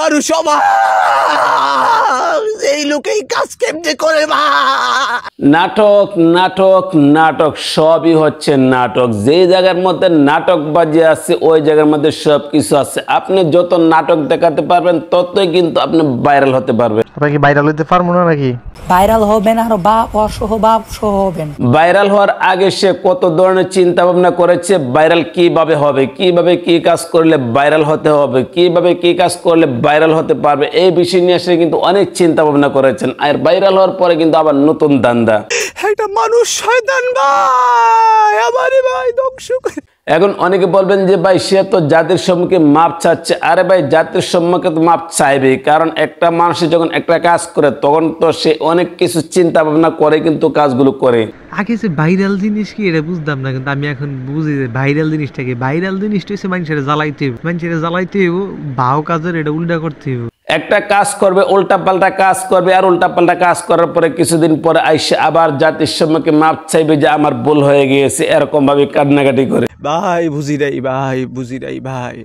মানুষ এই লোকেই কাজ কেমনে করে মা। নাটক নাটক নাটক সবই হচ্ছে নাটক। যে জায়গার মধ্যে নাটক বাজিয়ে আছে ওই জায়গার মধ্যে সবকিছু আছে। আপনি যত নাটক দেখাতে পারবেন ততই কিন্তু আপনি ভাইরাল হতে পারবেন। আপনি কি ভাইরাল হতে পারবো না নাকি? ভাইরাল হবেন আর বাপ সহ হবেন। ভাইরাল হওয়ার আগে সে কত ধরনের চিন্তা ভাবনা করেছে, ভাইরাল কিভাবে হবে, কিভাবে কি কাজ করলে ভাইরাল হতে হবে, কিভাবে কি কাজ করলে ভাইরাল হতে পারবে, এই বিষয় নিয়ে সে কিন্তু অনেক চিন্তা ভাবনা করেছেন। আর ভাইরাল হওয়ার পরে কিন্তু আবার নতুন ধান্দা। একটা মানুষ শয়তান ভাই, আমারে ভাই ধ্বংস করে। এখন অনেকে বলবেন যে ভাই সে তো জাতির সম্মুখে মাপ চাচ্ছে। আরে ভাই জাতির সম্মুখে তো মাপ চাইবে, কারণ একটা মানুষ যখন একটা কাজ করে তখন তো সে অনেক কিছু চিন্তা ভাবনা করে কিন্তু কাজগুলো করে। আগে যে ভাইরাল জিনিস কি এটা বুঝতাম না, কিন্তু আমি এখন বুঝি যে ভাইরাল জিনিসটা কি। ভাইরাল জিনিসটা হচ্ছে মানুষের জ্বালাইতে ভাও কাজের এটা উল্টা করতে হইব। একটা কাজ করবে, উল্টা পাল্টা কাজ করবে, আর উল্টা পাল্টা কাজ করার পরে কিছুদিন পরে আইসে আবার জাতির সম্মুখে মাপ চাইবে যে আমার ভুল হয়ে গিয়েছে, এরকম ভাবে কান্নাকাটি করে। ভাই বুঝি নাই ভাই।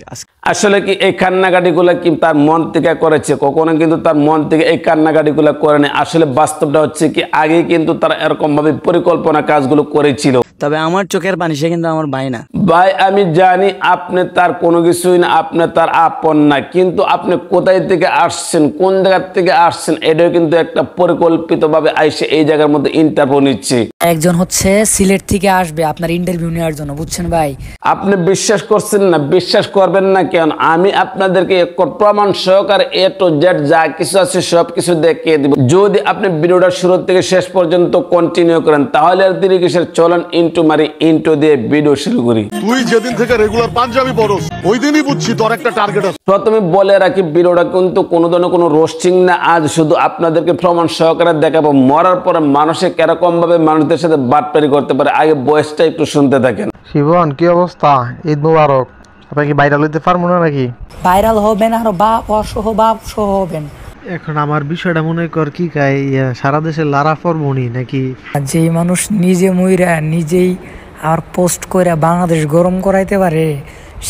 আসলে কি এই কান্নাকাটি গুলা কি তার মন থেকে করেছে? কখনো কিন্তু তার মন থেকে এই কান্নাকাটি গুলা করে নেই। আসলে বাস্তবটা হচ্ছে কি আগে কিন্তু তারা এরকম ভাবে পরিকল্পনা কাজগুলো করেছিল। তবে আমার চোখের পানি সে কিন্তু আমার ভাই না। ভাই আমি জানি আপনি তার কোনো কিছুই না, আপনি তার আপন না, কিন্তু আপনি কোথায় থেকে আসছেন, কোন জায়গা থেকে আসছেন, এটাও কিন্তু একটা পরিকল্পিত ভাবে আইসে এই জায়গার মধ্যে ইন্টারভিউ নিচ্ছে। একজন হচ্ছে সিলেট থেকে আসবে আপনার ইন্টারভিউ নেওয়ার জন্য, বুঝছেন ভাই? আপনি বিশ্বাস করছেন না, বিশ্বাস করবেন না কেন? আমি আপনাদেরকে প্রমাণ সহকারে A to Z যা কিছু আছে সবকিছু দেখিয়ে দিব। যদি আপনি ভিডিওটা শুরু থেকে শেষ পর্যন্ত কন্টিনিউ করেন তাহলে আর দেরি কিসের, চলেন ইন্ট্রো দিয়ে ভিডিও শুরু করি। তুই যেদিন থেকে রেগুলার পাঞ্জাবি পরস ওই দিনই বুঝছি তোর একটা টার্গেট আছে। প্রথমে বলে রাখি ভিডিওটা কিন্তু কোনো ধরনের কোনো রোস্টিং না। আজ শুধু আপনাদেরকে প্রমাণ সহকারে দেখাবো মরার পরে মানুষে কিরকম ভাবে মানুষদের সাথে বাটপারি করতে পারে। আগে বয়সটা একটু শুনতে থাকেন। শিবন কি অবস্থা? ঈদ মুবারক। আপনি কি ভাইরাল হতে পারবো না নাকি? ভাইরাল হবেন আর বাপ সহ হবেন। এখন আমার বিষয়টা মনে কর কি সারা দেশে লারা পরবনি নাকি? যেই মানুষ নিজে মইরা নিজেই আর পোস্ট করে বাংলাদেশ গরম করাইতে পারে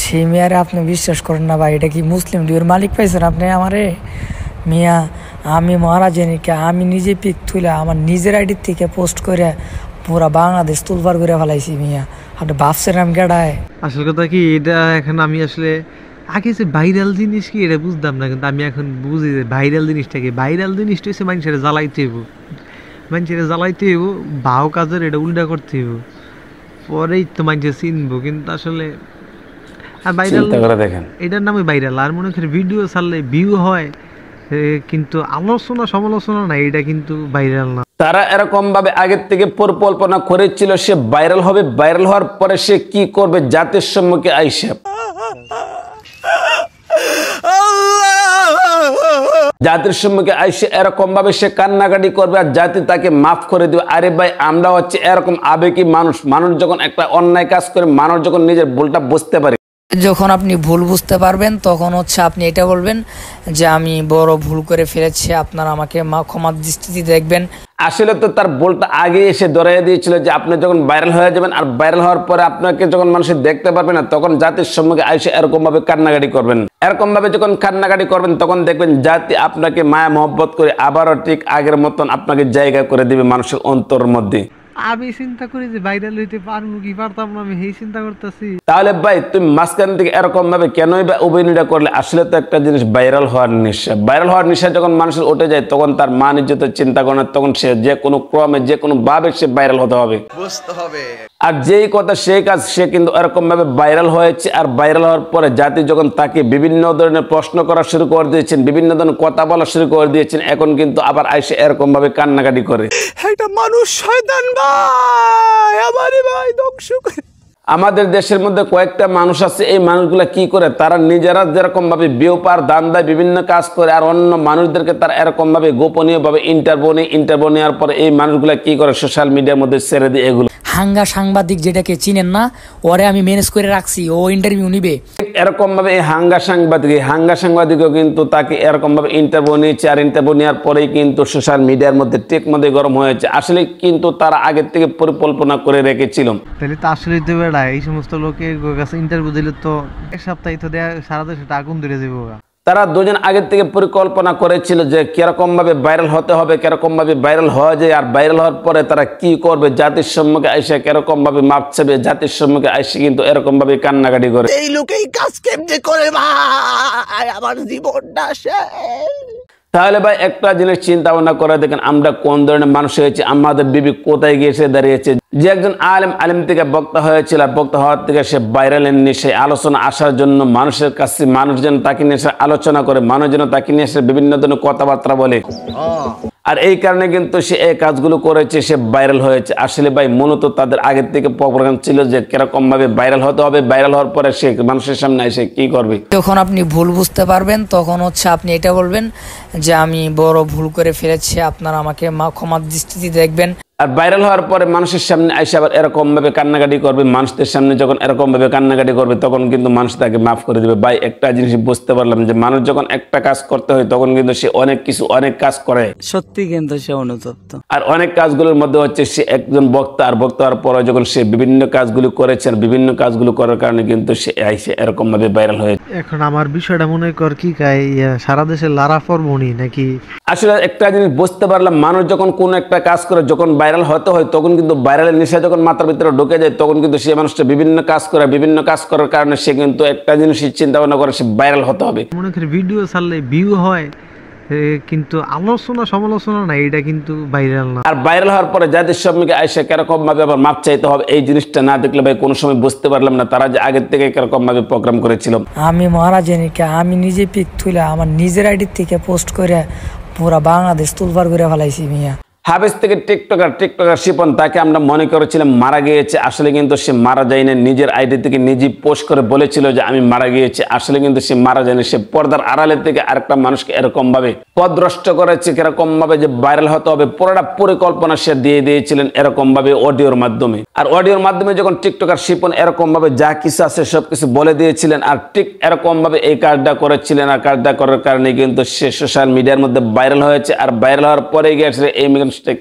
সেই মেয়ারে আপনি বিশ্বাস করেন না ভাই? এটা কি মুসলিম দুইয়ের মালিক পাইছেন আপনি আমারে? মিয়া আমি মারা জানিকে আমি নিজে পিক তুলে আমার নিজের আইডির থেকে পোস্ট করে পুরা বাংলাদেশ তুলবার করে ফেলাইছি। মিয়া আপনি ভাবছেন আমি কেডায়? আসল কথা কি এটা এখন আমি আসলে আগে যে ভাইরাল জিনিস কি এটা বুঝতাম না, কিন্তু আমি এখন বুঝি যে ভাইরাল জিনিসটা কি। ভাইরাল জিনিসটা হচ্ছে মানুষের জ্বালাইতে হইব ভাও কাজের এটা উল্টা করতে হইব, পরেই তো মানুষের চিনবো। কিন্তু আসলে ভাইরাল দেখেন এটার নামে ভাইরাল। আর মনে করেন ভিডিও ছাড়লে ভিউ হয় কিন্তু আলোচনা সমালোচনা না, এটা কিন্তু ভাইরাল না। তারা এরকম ভাবে আগের থেকে পরিকল্পনা করেছিল সে ভাইরাল হবে। ভাইরাল হওয়ার পরে সে কি করবে? জাতির সম্মুখে আইসে জাতির সম্মুখে আইসে এরকম ভাবে সে কান্নাকাটি করবে আর জাতি তাকে মাফ করে দিবে। আরে ভাই আমরা হচ্ছে এরকম আবেগী মানুষ। মানুষ যখন একটা অন্যায় কাজ করে, মানুষ যখন নিজের ভুলটা বুঝতে পারে, যখন আপনি ভুল বুঝতে পারবেন তখন হচ্ছে আপনি এটা বলবেন যে আমি বড় ভুল করে ফেলেছি, আপনারা আমাকে ক্ষমার দৃষ্টিতে দেখবেন। আসলে তো তার ভুলটা আগে এসে ধরাইয়া দিয়েছিল যে আপনি যখন ভাইরাল হয়ে যাবেন আর ভাইরাল হওয়ার পরে আপনাকে যখন মানুষ দেখতে পারবে না তখন জাতির সম্মুখে আইসে এরকম ভাবে কান্নাকাটি করবেন। এরকম ভাবে যখন কান্নাকাটি করবেন তখন দেখবেন জাতি আপনাকে মায়া মহব্বত করে আবারও ঠিক আগের মতন আপনাকে জায়গা করে দিবে মানুষের অন্তরের মধ্যে। আমি চিন্তা করি যে ভাইরাল হইতে পারবো কি পারতাম না, আমি এই চিন্তা করতেছি। তাহলে ভাই তুমি মাঝখান থেকে এরকম ভাবে কেনই বা অভিনয়টা করলে? আসলে তো একটা জিনিস ভাইরাল হওয়ার নেশা। ভাইরাল হওয়ার নেশা যখন মানুষের উঠে যায় তখন তার মান ইজ্জতের চিন্তা করে না, তখন সে যে কোনো ক্রমে যে কোনো ভাবে সে ভাইরাল হতে হবে, বুঝতে হবে। আর যেই কথা সেই কাজ। সে কিন্তু এরকম ভাবে ভাইরাল হয়েছে। আর ভাইরাল হওয়ার পরে জাতি যখন তাকে বিভিন্ন ধরনের প্রশ্ন করা শুরু করে দিয়েছেন, বিভিন্ন ধরনের কথা বলা শুরু করে দিয়েছেন, এখন কিন্তু আবার আইসে এরকম ভাবে কান্নাকাটি করে। একটা মানুষ শয়তান ভাই, আমারে ভাই ধ্বংস করে। আমাদের দেশের মধ্যে কয়েকটা মানুষ আছে, এই মানুষগুলা কি করে? তারা নিজেরা যেরকম ভাবে বিউপার দান দেয়, বিভিন্ন কাজ করে, আর অন্য মানুষদেরকে তারা এরকম ভাবে গোপনীয় ভাবে ইন্টারভিউ নেওয়ার পরে এই মানুষগুলা কি করে? সোশ্যাল মিডিয়ার মধ্যে ছেড়ে দিয়ে এগুলো। হাঙ্গা সাংবাদিক যেটাকে চিনেন না, ওরে আমি ম্যানেজ করে রাখছি, ও ইন্টারভিউ নিবে। এরকম ভাবে এই হাঙ্গা সাংবাদিকও কিন্তু তাকে এরকম ভাবে ইন্টারভিউ নিয়েছে। আর ইন্টারভিউ নেওয়ার পরেই কিন্তু সোশ্যাল মিডিয়ার মধ্যে টেক মধ্যে গরম হয়েছে। আসলে কিন্তু তারা আগের থেকে পরিকল্পনা করে রেখেছিল। তাহলে তো আসলে তো বেড়া এই সমস্ত লোকের কাছে ইন্টারভিউ দিলে তো এক সপ্তাহে তো দেয়া সারা দেশে আগুন ধরে যাবো। তারা দুজন আগের থেকে পরিকল্পনা করেছিল যে কিরকম ভাবে ভাইরাল হতে হবে, কিরকম ভাবে ভাইরাল হওয়া যায়, আর ভাইরাল হওয়ার পরে তারা কি করবে, জাতির সম্মুখে আইসে কিরকম ভাবে মাপ চাবে, জাতির সম্মুখে আইসে কিন্তু এরকম ভাবে কান্নাকাটি করে। এই লোকেই কাজ কেমনে করে ভাই, আমার জীবনটা শেষ। তাহলে ভাই একটা জিনিস চিন্তা ভাবনা করে দেখেন, আমরা কোন ধরনের মানুষ হয়েছি, আমাদের বিবি কোথায় গিয়ে এসে দাঁড়িয়েছে। যে একজন আলেম থেকে বক্তা হয়েছিল, আর বক্তা হওয়ার থেকে সে ভাইরাল নিয়ে সেই আলোচনা আসার জন্য মানুষের কাছে, মানুষ যেন তাকে নিয়ে এসে আলোচনা করে, মানুষ যেন তাকে নিয়ে এসে বিভিন্ন ধরনের কথাবার্তা বলে, আর এই কারণে কিন্তু সে এই কাজগুলো করেছে, সে ভাইরাল হয়েছে। আসলে ভাই মূলত তাদের আগের থেকে প্রোগ্রাম ছিল যে কিরকম ভাবে ভাইরাল হতে হবে, ভাইরাল হওয়ার পরে সে মানুষের সামনে এসে কি করবে। যখন আপনি ভুল বুঝতে পারবেন তখন হচ্ছে আপনি এটা বলবেন যে আমি বড় ভুল করে ফেলেছি, আপনারা আমাকে ক্ষমার দৃষ্টিতে দেখবেন। আর ভাইরাল হওয়ার পরে মানুষের সামনে এসে আবার এরকম ভাবে কান্নাকাটি করবে, মানুষদের সামনে যখন এরকম ভাবে কান্নাকাটি করবে তখন কিন্তু মানুষ তাকে মাফ করে দেবে। ভাই একটা জিনিস বুঝতে পারলাম যে মানুষ যখন একটা কাজ করতে হয় তখন কিন্তু সে অনেক কাজ করে, সত্যি কিন্তু সে অনুতপ্ত। আর অনেক কাজগুলোর মধ্যে হচ্ছে সে একজন বক্তা, আর বক্তা হওয়ার পরে যখন সে বিভিন্ন কাজগুলো করেছেন, বিভিন্ন কাজগুলো করার কারণে কিন্তু সে আইসে এরকম ভাবে ভাইরাল হয়েছে। এখন আমার বিষয়টা মনে কর কি সারা দেশে লারা ফরমনি নাকি। আসলে একটা জিনিস বুঝতে পারলাম, মানুষ যখন কোনো একটা কাজ করে, যখন ভাইরাল হতে হয় তখন কিন্তু ভাইরালের নেশা যখন মাথার ভিতরে ঢুকে যায় তখন কিন্তু সে মানুষটা বিভিন্ন কাজ করে, বিভিন্ন কাজ করার কারণে সে কিন্তু একটা জিনিস চিন্তা ভাবনা করে সে ভাইরাল হতে হবে। মনে করি ভিডিও ছাড়লে ভিউ হয়, কিন্তু আলোচনা সমালোচনা না, এটা কিন্তু ভাইরাল না। আর ভাইরাল হওয়ার পরে যাদের সম্মুখে আইসা কিরকম ভাবে আবার মাপ চাইতে হবে, এই জিনিসটা না দেখলে ভাই কোনো সময় বুঝতে পারলাম না তারা যে আগের থেকে কিরকম ভাবে প্রোগ্রাম করেছিল। আমি মহারাজনীকে আমি নিজে পিক তুলে আমার নিজের আইডির থেকে পোস্ট করে পুরা বাংলাদেশ তুলবার করে ফেলাইছি মিয়া। হাফেজ থেকে টিকটকার শিপন, তাকে আমরা মনে করেছিলাম মারা গিয়েছে, আসলে কিন্তু সে মারা যায়নি। নিজের আইডি থেকে নিজে পোস্ট করে বলেছিল যে আমি মারা গিয়েছি, আসলে কিন্তু সে মারা যায়নি। সে পর্দার আড়ালে থেকে আরেকটা মানুষকে এরকম ভাবে পথভ্রষ্ট করেছে, কিরকম ভাবে যে ভাইরাল হতে হবে পুরোটা পরিকল্পনা সে দিয়ে দিয়েছিলেন এরকম ভাবে অডিওর মাধ্যমে। আর অডিওর মাধ্যমে যখন টিকটকার শিপন এরকম ভাবে যা কিছু আছে সবকিছু বলে দিয়েছিলেন, আর ঠিক এরকম ভাবে এই কাজটা করেছিলেন, আর কাজটা করার কারণে কিন্তু সে সোশ্যাল মিডিয়ার মধ্যে ভাইরাল হয়েছে। আর ভাইরাল হওয়ার পরে গিয়েছে এই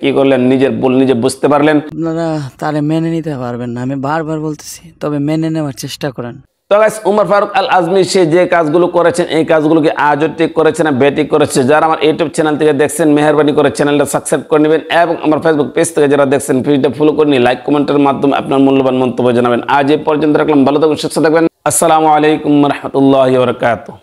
কি করলেন, নিজের ভুল নিজে বুঝতে পারলেন। আপনারা তারে মেনে নিতে পারবেন না, আমি বারবার বলতেছি, তবে মেনে নেওয়ার চেষ্টা করেন। তো গাইস, উমর ফারুক আল আজমি সে যে কাজগুলো করেছেন, এই কাজগুলোকে আজও ঠিক করেছে না বেঠিক করেছে। যারা আমার ইউটিউব চ্যানেল থেকে দেখছেন মেহেরবানি করে চ্যানেলটা সাবস্ক্রাইব করে নেবেন, এবং আমার ফেসবুক পেজ থেকে যারা দেখছেন পেজটা ফলো করে নিয়ে লাইক কমেন্টের মাধ্যমে আপনার মূল্যবান মন্তব্য জানাবেন। আজ এই পর্যন্ত রাখলাম, ভালো থাকবেন, সুস্থ থাকবেন। আসসালামু আলাইকুম ওয়া রাহমাতুল্লাহি ওয়া বারাকাতুহু।